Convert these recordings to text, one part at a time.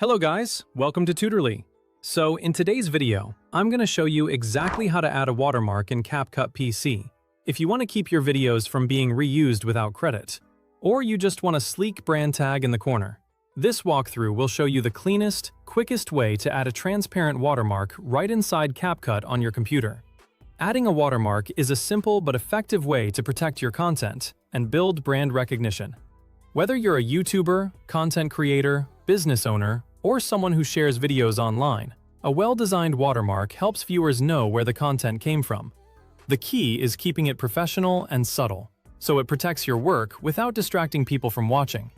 Hello guys, welcome to Tutorly. So in today's video, I'm going to show you exactly how to add a watermark in CapCut PC if you want to keep your videos from being reused without credit, or you just want a sleek brand tag in the corner. This walkthrough will show you the cleanest, quickest way to add a transparent watermark right inside CapCut on your computer. Adding a watermark is a simple but effective way to protect your content and build brand recognition. Whether you're a YouTuber, content creator, business owner, or someone who shares videos online, a well-designed watermark helps viewers know where the content came from. The key is keeping it professional and subtle, so it protects your work without distracting people from watching.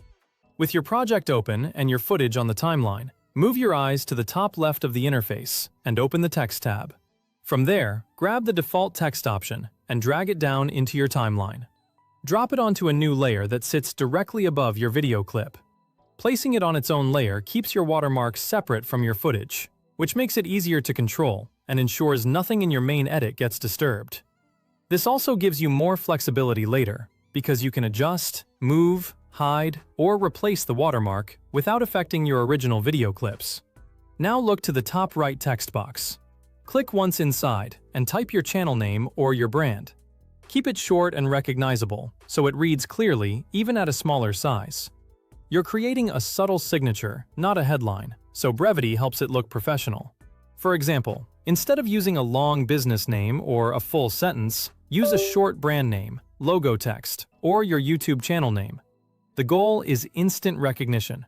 With your project open and your footage on the timeline, move your eyes to the top left of the interface and open the Text tab. From there, grab the default text option and drag it down into your timeline. Drop it onto a new layer that sits directly above your video clip. Placing it on its own layer keeps your watermark separate from your footage, which makes it easier to control and ensures nothing in your main edit gets disturbed. This also gives you more flexibility later, because you can adjust, move, hide, or replace the watermark without affecting your original video clips. Now look to the top right text box. Click once inside and type your channel name or your brand. Keep it short and recognizable, so it reads clearly even at a smaller size. You're creating a subtle signature, not a headline, so brevity helps it look professional. For example, instead of using a long business name or a full sentence, use a short brand name, logo text, or your YouTube channel name. The goal is instant recognition.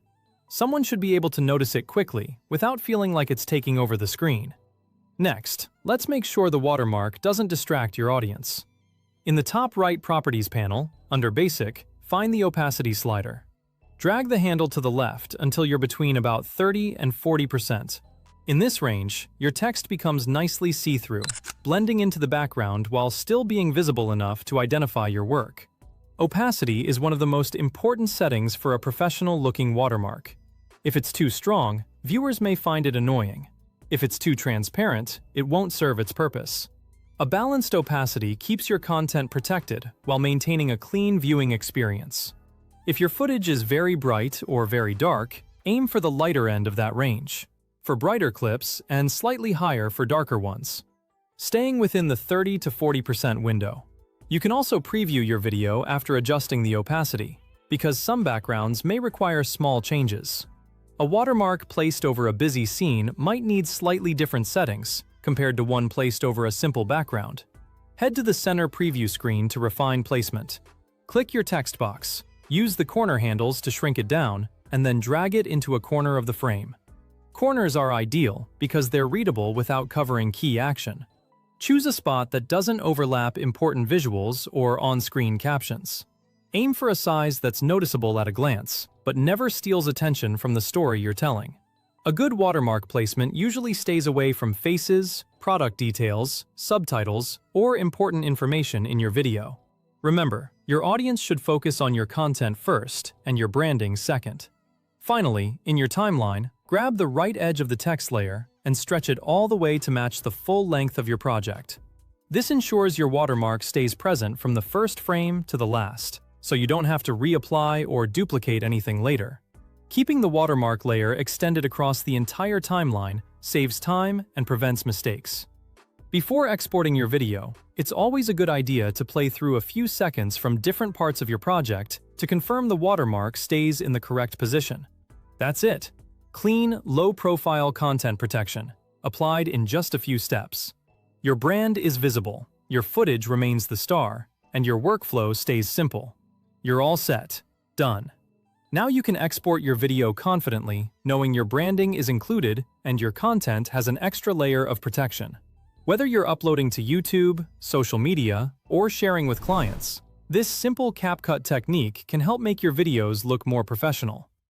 Someone should be able to notice it quickly without feeling like it's taking over the screen. Next, let's make sure the watermark doesn't distract your audience. In the top right Properties panel, under Basic, find the opacity slider. Drag the handle to the left until you're between about 30 and 40%. In this range, your text becomes nicely see-through, blending into the background while still being visible enough to identify your work. Opacity is one of the most important settings for a professional-looking watermark. If it's too strong, viewers may find it annoying. If it's too transparent, it won't serve its purpose. A balanced opacity keeps your content protected while maintaining a clean viewing experience. If your footage is very bright or very dark, aim for the lighter end of that range, for brighter clips and slightly higher for darker ones, staying within the 30 to 40% window. You can also preview your video after adjusting the opacity, because some backgrounds may require small changes. A watermark placed over a busy scene might need slightly different settings compared to one placed over a simple background. Head to the center preview screen to refine placement. Click your text box. Use the corner handles to shrink it down, and then drag it into a corner of the frame. Corners are ideal because they're readable without covering key action. Choose a spot that doesn't overlap important visuals or on-screen captions. Aim for a size that's noticeable at a glance, but never steals attention from the story you're telling. A good watermark placement usually stays away from faces, product details, subtitles, or important information in your video. Remember, your audience should focus on your content first and your branding second. Finally, in your timeline, grab the right edge of the text layer and stretch it all the way to match the full length of your project. This ensures your watermark stays present from the first frame to the last, so you don't have to reapply or duplicate anything later. Keeping the watermark layer extended across the entire timeline saves time and prevents mistakes. Before exporting your video, it's always a good idea to play through a few seconds from different parts of your project to confirm the watermark stays in the correct position. That's it. Clean, low-profile content protection, applied in just a few steps. Your brand is visible, your footage remains the star, and your workflow stays simple. You're all set. Done. Now you can export your video confidently, knowing your branding is included and your content has an extra layer of protection. Whether you're uploading to YouTube, social media, or sharing with clients, this simple CapCut technique can help make your videos look more professional.